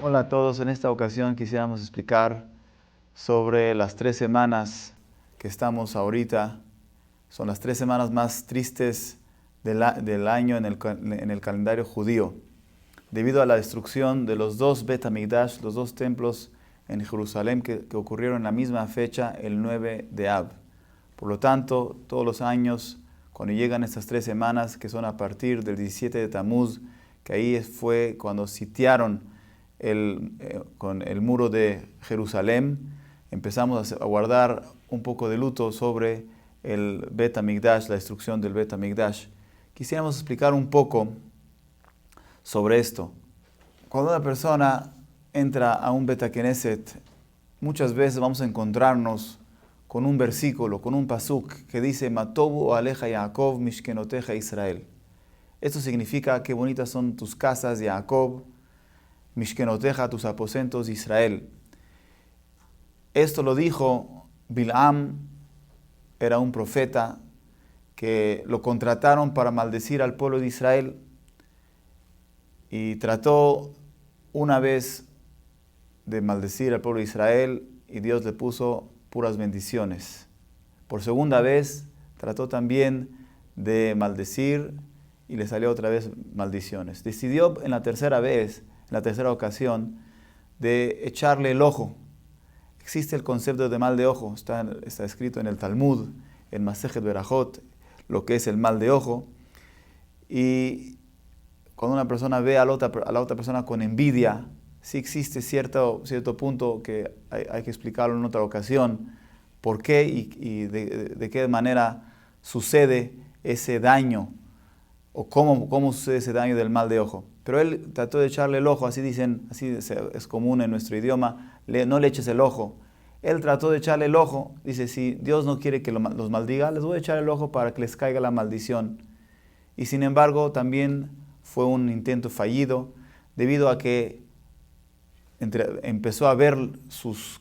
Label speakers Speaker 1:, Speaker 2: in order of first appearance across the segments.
Speaker 1: Hola a todos, en esta ocasión quisiéramos explicar sobre las 3 semanas que estamos ahorita. Son las 3 semanas más tristes del año en el calendario judío, debido a la destrucción de los dos Bet HaMikdash, los dos templos en Jerusalén que ocurrieron en la misma fecha, el 9 de Av. Por lo tanto, todos los años, cuando llegan estas 3 semanas, que son a partir del 17 de Tamuz, que ahí fue cuando sitiaron con el muro de Jerusalén, empezamos a guardar un poco de luto sobre el Bet HaMikdash, la destrucción del Bet HaMikdash. Quisiéramos explicar un poco sobre esto. Cuando una persona entra a un Bet HaKnesset, muchas veces vamos a encontrarnos con un versículo, con un pasuk que dice Matobu aleja Yaakov mishkenoteja Israel. Esto significa qué bonitas son tus casas, Jacob, mishkenoteja, tus aposentos, Israel. Esto lo dijo Bilam, era un profeta que lo contrataron para maldecir al pueblo de Israel y trató una vez de maldecir al pueblo de Israel y Dios le puso puras bendiciones. Por segunda vez trató también de maldecir y le salió otra vez maldiciones. Decidió en la tercera ocasión, de echarle el ojo. Existe el concepto de mal de ojo, está escrito en el Talmud, en Masejet Berajot, lo que es el mal de ojo. Y cuando una persona ve a la otra persona con envidia, sí existe cierto punto que hay que explicarlo en otra ocasión, por qué y de qué manera sucede ese daño, o cómo sucede ese daño del mal de ojo. Pero él trató de echarle el ojo, así dicen, así es común en nuestro idioma, no le eches el ojo. Él trató de echarle el ojo, dice, si Dios no quiere que los maldiga, les voy a echar el ojo para que les caiga la maldición. Y sin embargo, también fue un intento fallido, debido a que empezó a ver sus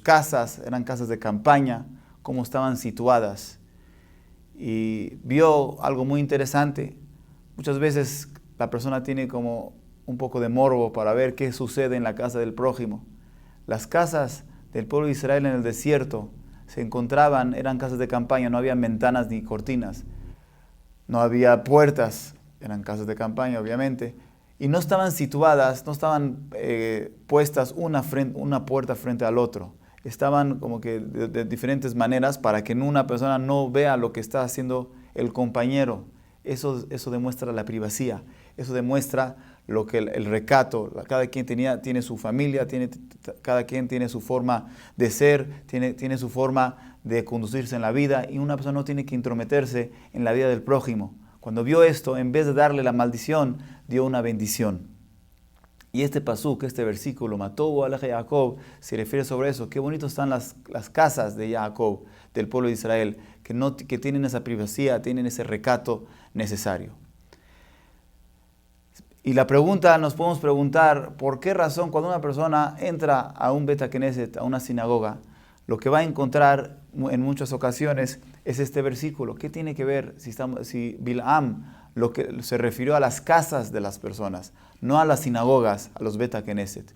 Speaker 1: casas, eran casas de campaña, cómo estaban situadas. Y vio algo muy interesante. Muchas veces la persona tiene como un poco de morbo para ver qué sucede en la casa del prójimo. Las casas del pueblo de Israel en el desierto eran casas de campaña, no había ventanas ni cortinas, no había puertas, eran casas de campaña obviamente, y no estaban situadas, no estaban puestas una puerta frente al otro. Estaban como que de diferentes maneras para que una persona no vea lo que está haciendo el compañero. Eso demuestra la privacidad, eso demuestra lo que el recato. Cada quien tiene su familia, cada quien tiene su forma de ser, tiene su forma de conducirse en la vida, y una persona no tiene que intrometerse en la vida del prójimo. Cuando vio esto, en vez de darle la maldición, dio una bendición. Y este pasuk, este versículo, Matobu aleja Jacob, se refiere sobre eso. Qué bonitos están las casas de Jacob, del pueblo de Israel, que tienen esa privacidad, tienen ese recato necesario. Y nos podemos preguntar, ¿por qué razón cuando una persona entra a un Bet HaKnesset, a una sinagoga, lo que va a encontrar en muchas ocasiones es este versículo? ¿Qué tiene que ver si Bilam lo que se refirió a las casas de las personas, no a las sinagogas, a los Bet HaKnesset?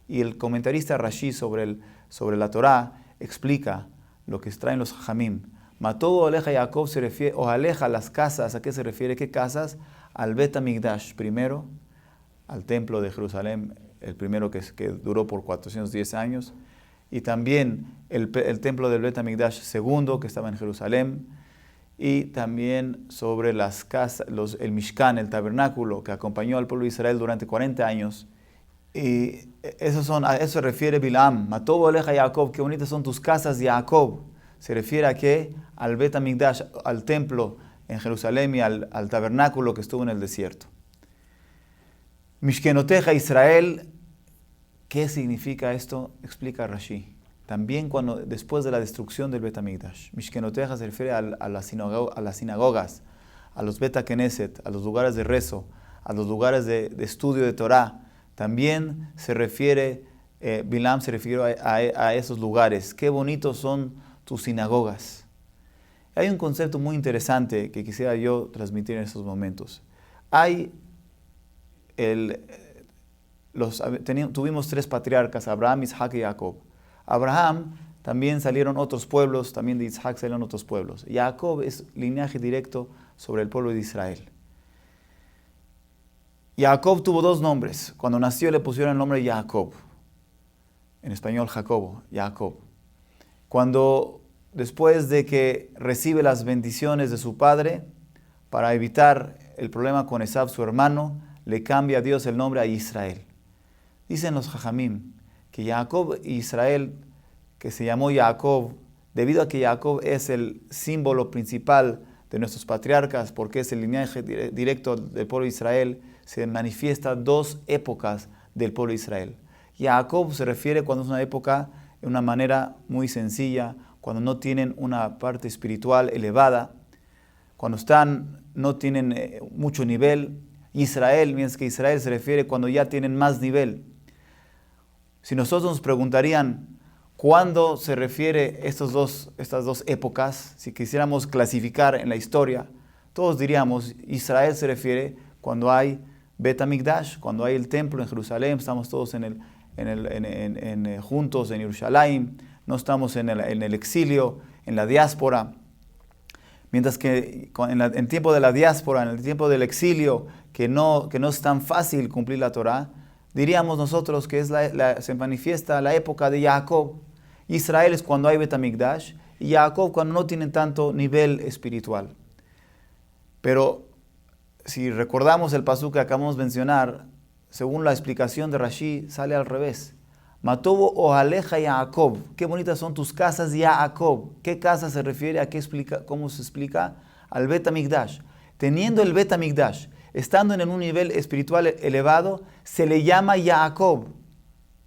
Speaker 1: Y el comentarista Rashi sobre la Torá explica lo que traen los Jamim. Matobu aleja Jacob se refiere, o aleja las casas, ¿a qué se refiere? ¿Qué casas? Al Bet HaMikdash primero, al templo de Jerusalén, el primero que duró por 410 años, y también el templo del Bet HaMikdash segundo, que estaba en Jerusalén, y también sobre las casas, el Mishkan, el tabernáculo, que acompañó al pueblo de Israel durante 40 años. Y a eso se refiere Bilam. Matobu aleja Jacob, qué bonitas son tus casas, Jacob. Se refiere a qué? Al Bet HaMikdash, al templo en Jerusalén y al tabernáculo que estuvo en el desierto. Mishkenoteja Israel, ¿qué significa esto? Explica Rashi. También después de la destrucción del Bet HaMikdash, Mishkenoteja se refiere a las sinagogas, a los Bet HaKnesset, a los lugares de rezo, a los lugares de estudio de Torah. También Bilam se refirió a esos lugares. Qué bonitos son tus sinagogas. Hay un concepto muy interesante que quisiera yo transmitir en estos momentos. Hay tuvimos 3 patriarcas, Abraham, Isaac y Jacob. Abraham también salieron otros pueblos, también de Isaac salieron otros pueblos. Jacob es linaje directo sobre el pueblo de Israel. Jacob tuvo 2 nombres. Cuando nació le pusieron el nombre de Jacob. En español Jacobo, Jacob. Después de que recibe las bendiciones de su padre, para evitar el problema con Esab, su hermano, le cambia a Dios el nombre a Israel. Dicen los Jajamim que Jacob e Israel, que se llamó Jacob, debido a que Jacob es el símbolo principal de nuestros patriarcas, porque es el linaje directo del pueblo de Israel, se manifiesta 2 épocas del pueblo de Israel. Jacob se refiere cuando es una época de una manera muy sencilla, cuando no tienen una parte espiritual elevada, cuando no tienen mucho nivel. Israel, mientras que Israel se refiere cuando ya tienen más nivel. Si nosotros nos preguntarían cuándo se refiere estas dos épocas, si quisiéramos clasificar en la historia, todos diríamos, Israel se refiere cuando hay Bet HaMikdash, cuando hay el templo en Jerusalén, estamos todos juntos en Jerusalén, no estamos en el exilio, en la diáspora. Mientras que en tiempo de la diáspora, en el tiempo del exilio, que no es tan fácil cumplir la Torah, diríamos nosotros que se manifiesta la época de Jacob. Israel es cuando hay Bet HaMikdash y Jacob cuando no tienen tanto nivel espiritual. Pero si recordamos el pasuk que acabamos de mencionar, según la explicación de Rashi, sale al revés. Matovo Ohaleja Jacob. Qué bonitas son tus casas, Jacob. ¿Qué casa se refiere? ¿Cómo se explica? Al Bet HaMikdash. Teniendo el Bet HaMikdash, estando en un nivel espiritual elevado, se le llama Jacob.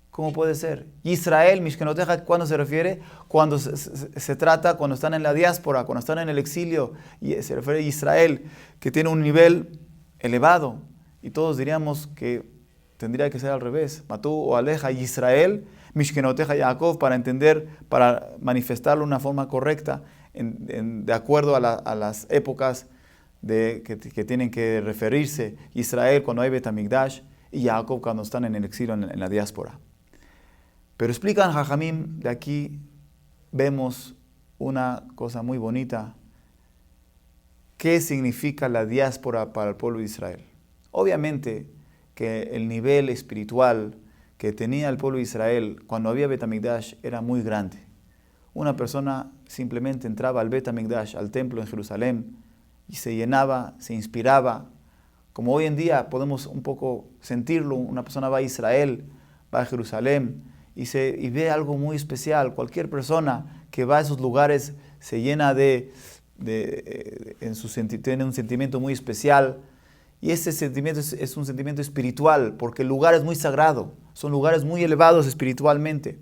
Speaker 1: ¿Cómo puede ser? Israel, Mishkenoteja, ¿cuándo se refiere? Cuando se trata, cuando están en la diáspora, cuando están en el exilio, y se refiere a Israel, que tiene un nivel elevado. Y todos diríamos que tendría que ser al revés. Matú o aleja Israel, Mishkenoteja Jacob, para entender, para manifestarlo de una forma correcta, de acuerdo a las épocas que tienen que referirse. Israel cuando hay Bet HaMikdash y Jacob cuando están en el exilio, en la diáspora. Pero explican Jajamim, de aquí vemos una cosa muy bonita. ¿Qué significa la diáspora para el pueblo de Israel? Obviamente que el nivel espiritual que tenía el pueblo de Israel cuando había Bet HaMikdash era muy grande. Una persona simplemente entraba al Bet HaMikdash, al templo en Jerusalén, y se llenaba, se inspiraba. Como hoy en día podemos un poco sentirlo, una persona va a Israel, va a Jerusalén, y ve algo muy especial. Cualquier persona que va a esos lugares se llena tiene un sentimiento muy especial. Y ese sentimiento es un sentimiento espiritual, porque el lugar es muy sagrado. Son lugares muy elevados espiritualmente.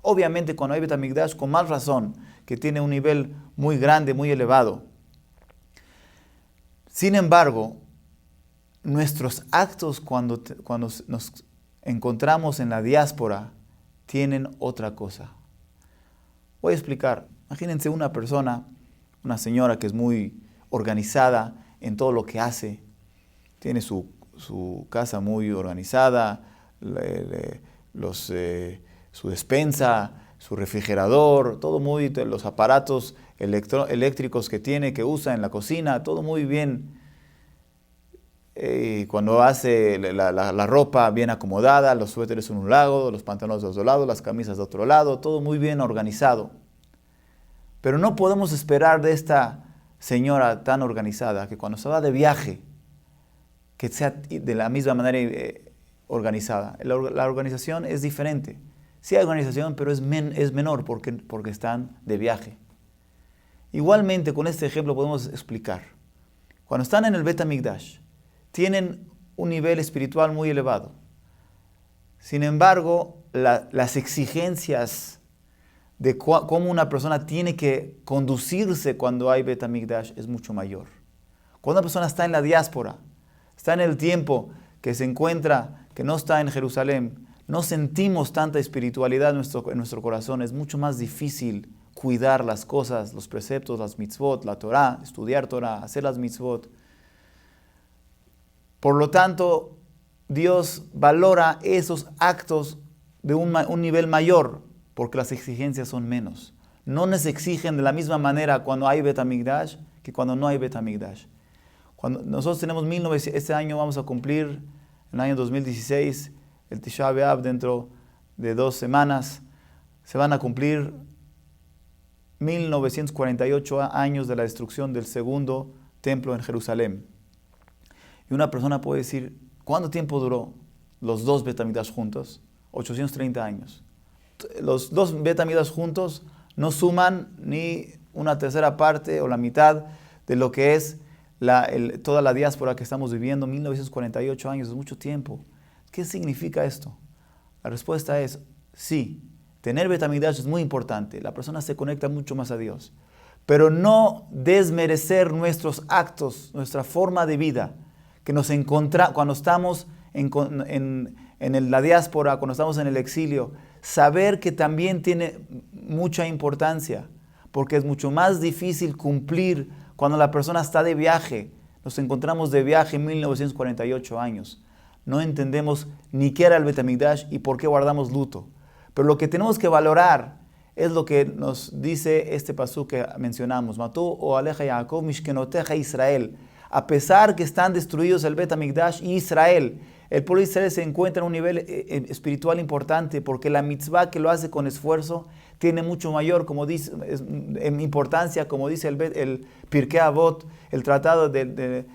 Speaker 1: Obviamente cuando hay Bet HaMikdash, con más razón, que tiene un nivel muy grande, muy elevado. Sin embargo, nuestros actos cuando nos encontramos en la diáspora, tienen otra cosa. Voy a explicar. Imagínense una persona, una señora que es muy organizada en todo lo que hace. Tiene su casa muy organizada, su despensa, su refrigerador, todo los aparatos eléctricos que usa en la cocina, todo muy bien. Cuando hace la ropa bien acomodada, los suéteres en un lado, los pantalones de otro lado, las camisas de otro lado, todo muy bien organizado. Pero no podemos esperar de esta señora tan organizada que cuando se va de viaje, que sea de la misma manera organizada. La organización es diferente. Sí hay organización, pero es menor porque están de viaje. Igualmente, con este ejemplo podemos explicar. Cuando están en el Bet HaMikdash, tienen un nivel espiritual muy elevado. Sin embargo, las exigencias de cómo una persona tiene que conducirse cuando hay Bet HaMikdash es mucho mayor. Cuando una persona está en la diáspora, está en el tiempo que se encuentra, que no está en Jerusalén, no sentimos tanta espiritualidad en nuestro corazón. Es mucho más difícil cuidar las cosas, los preceptos, las mitzvot, la Torah, estudiar Torah, hacer las mitzvot. Por lo tanto, Dios valora esos actos de un nivel mayor, porque las exigencias son menos. No nos exigen de la misma manera cuando hay Bet HaMikdash que cuando no hay Bet HaMikdash. Cuando nosotros tenemos 1900, este año vamos a cumplir, en el año 2016, el Tisha B'Av, dentro de 2 semanas, se van a cumplir 1948 años de la destrucción del segundo templo en Jerusalén. Y una persona puede decir, ¿cuánto tiempo duró los 2 Bet HaMikdash juntos? 830 años. Los 2 Bet HaMikdash juntos no suman ni una tercera parte o la mitad de lo que es toda la diáspora que estamos viviendo. 1948 años es mucho tiempo. ¿Qué significa esto? La respuesta es sí. Tener Bet HaMikdash es muy importante. La persona se conecta mucho más a Dios. Pero no desmerecer nuestros actos, nuestra forma de vida, que nos encontramos cuando estamos en la diáspora, cuando estamos en el exilio. Saber que también tiene mucha importancia, porque es mucho más difícil cumplir cuando la persona está de viaje. Nos encontramos de viaje en 1948 años. No entendemos ni qué era el Bet HaMikdash y por qué guardamos luto. Pero lo que tenemos que valorar es lo que nos dice este pasuk que mencionamos. Matú o Aleja Yaakov Mishkenoteja Israel. A pesar que están destruidos el Bet HaMikdash y Israel, el pueblo de Israel se encuentra en un nivel espiritual importante, porque la mitzvah que lo hace con esfuerzo tiene mucho mayor, como dice, en importancia, como dice el Pirkei Avot, el tratado de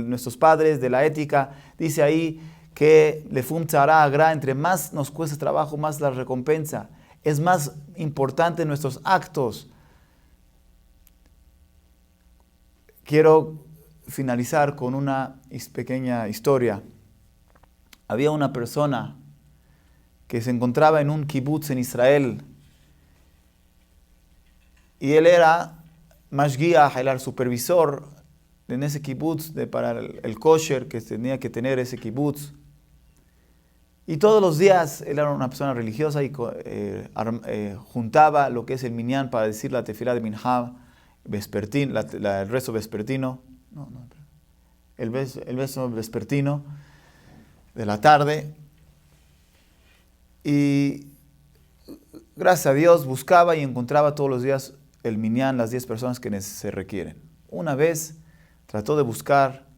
Speaker 1: nuestros padres, de la ética. Dice ahí que lefum tzara agra, entre más nos cuesta trabajo, más la recompensa. Es más importante nuestros actos. Quiero finalizar con una pequeña historia. Había una persona que se encontraba en un kibutz en Israel y él era mashgiach, el supervisor en ese kibutz para el kosher que tenía que tener ese kibutz. Y todos los días él era una persona religiosa y juntaba lo que es el minyan para decir la tefilá de minhá vespertino, el rezo vespertino, el rezo vespertino de la tarde. Y gracias a Dios buscaba y encontraba todos los días el minyan, las 10 personas que se requieren. Una vez trató de buscar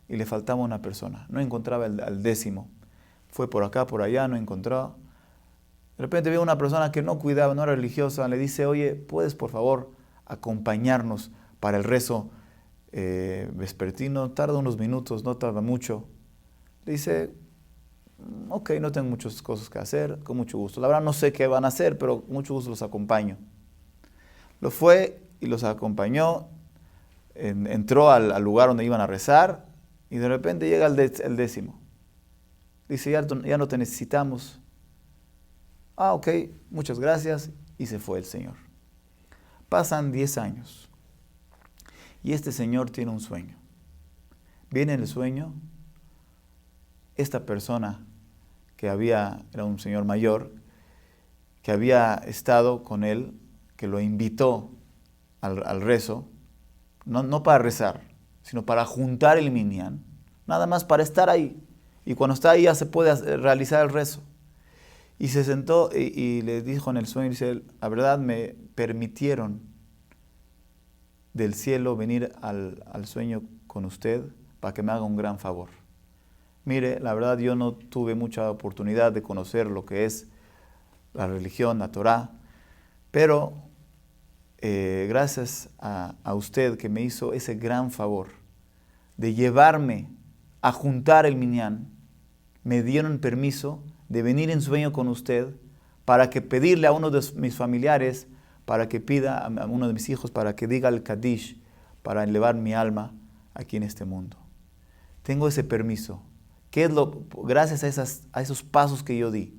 Speaker 1: y le faltaba una persona. No encontraba al 10º. Fue por acá, por allá, no encontró. De repente vio una persona que no cuidaba, no era religiosa. Le dice, oye, ¿puedes por favor acompañarnos para el rezo vespertino? Tarda unos minutos, no tarda mucho. Le dice, ok, no tengo muchas cosas que hacer, con mucho gusto. La verdad no sé qué van a hacer, pero con mucho gusto los acompaño. Lo fue y los acompañó. Entró al lugar donde iban a rezar y de repente llega el 10º. Dice, ya no te necesitamos. Ah, ok, muchas gracias. Y se fue el Señor. Pasan 10 años. Y este señor tiene un sueño. Viene en el sueño esta persona que era un señor mayor, que había estado con él, que lo invitó al rezo, no para rezar, sino para juntar el minyan, nada más para estar ahí. Y cuando está ahí ya se puede realizar el rezo. Y se sentó y le dijo en el sueño, dice, la verdad me permitieron del cielo venir al sueño con usted para que me haga un gran favor. Mire, la verdad yo no tuve mucha oportunidad de conocer lo que es la religión, la Torá, pero gracias a usted que me hizo ese gran favor de llevarme a juntar el minyan, me dieron permiso de venir en sueño con usted para que pedirle a uno de mis familiares, para que pida a uno de mis hijos, para que diga el Kadish, para elevar mi alma aquí en este mundo. Tengo ese permiso. ¿Qué es gracias a esos pasos que yo di?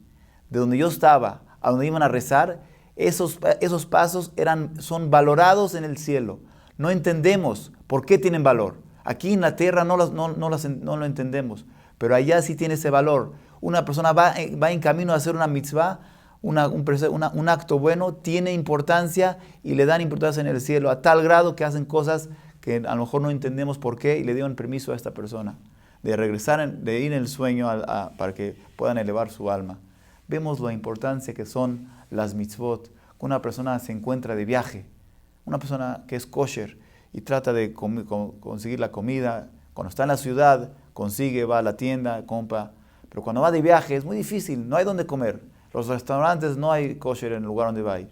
Speaker 1: De donde yo estaba, a donde iban a rezar, esos pasos son valorados en el cielo. No entendemos por qué tienen valor. Aquí en la tierra no lo entendemos, pero allá sí tiene ese valor. Una persona va en camino a hacer una mitzvah, un acto bueno, tiene importancia y le dan importancia en el cielo, a tal grado que hacen cosas que a lo mejor no entendemos por qué y le dieron permiso a esta persona. de regresar, de ir en el sueño para que puedan elevar su alma. Vemos la importancia que son las mitzvot. Una persona se encuentra de viaje, una persona que es kosher y trata de conseguir la comida. Cuando está en la ciudad, consigue, va a la tienda, compra. Pero cuando va de viaje es muy difícil, no hay dónde comer. Los restaurantes no hay kosher en el lugar donde va a ir.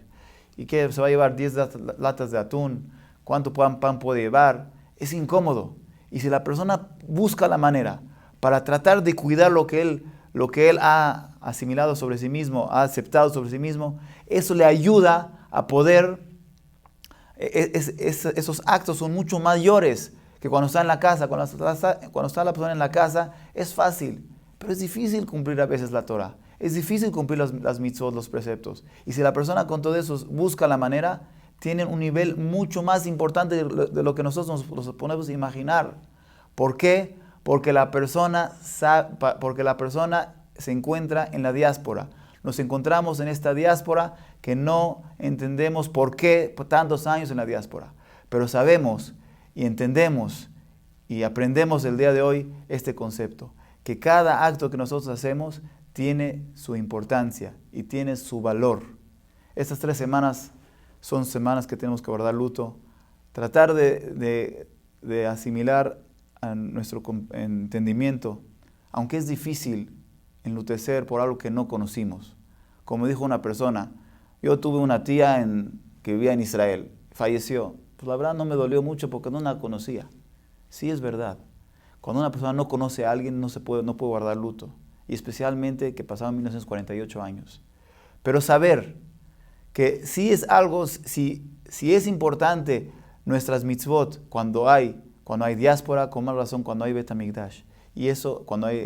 Speaker 1: ¿Y qué? Se va a llevar 10 latas de atún. ¿Cuánto pan puede llevar? Es incómodo. Y si la persona busca la manera para tratar de cuidar lo que él ha asimilado sobre sí mismo, ha aceptado sobre sí mismo, eso le ayuda a poder. Esos actos son mucho mayores que cuando está en la casa. Cuando está la persona en la casa es fácil, pero es difícil cumplir a veces la Torah. Es difícil cumplir las mitzvot, los preceptos. Y si la persona con todo eso busca la manera, tienen un nivel mucho más importante de lo que nosotros nos podemos imaginar. ¿Por qué? Porque la persona se encuentra en la diáspora. Nos encontramos en esta diáspora que no entendemos por qué por tantos años en la diáspora. Pero sabemos y entendemos y aprendemos el día de hoy este concepto, que cada acto que nosotros hacemos tiene su importancia y tiene su valor. Estas 3 semanas son semanas que tenemos que guardar luto, tratar de asimilar a nuestro entendimiento, aunque es difícil enlutecer por algo que no conocimos. Como dijo una persona, yo tuve una tía que vivía en Israel, falleció. Pues la verdad no me dolió mucho porque no la conocía. Sí, es verdad. Cuando una persona no conoce a alguien no puede guardar luto. Y especialmente que pasaron 1948 años. Pero saber que si es algo, si es importante nuestras mitzvot cuando hay diáspora, con más razón cuando hay Bet HaMikdash. Y eso cuando hay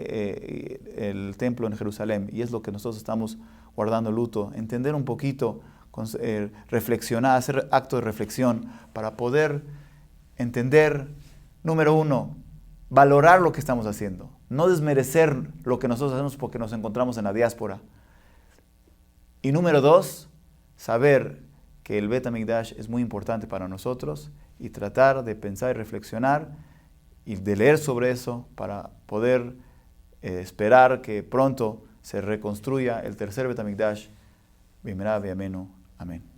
Speaker 1: el templo en Jerusalén. Y es lo que nosotros estamos guardando luto. Entender un poquito, reflexionar, hacer acto de reflexión para poder entender, número 1, valorar lo que estamos haciendo. No desmerecer lo que nosotros hacemos porque nos encontramos en la diáspora. Y número 2, saber que el Bet HaMikdash es muy importante para nosotros y tratar de pensar y reflexionar y de leer sobre eso para poder esperar que pronto se reconstruya el tercer Bet HaMikdash. Bimera, Biamenu. Amén.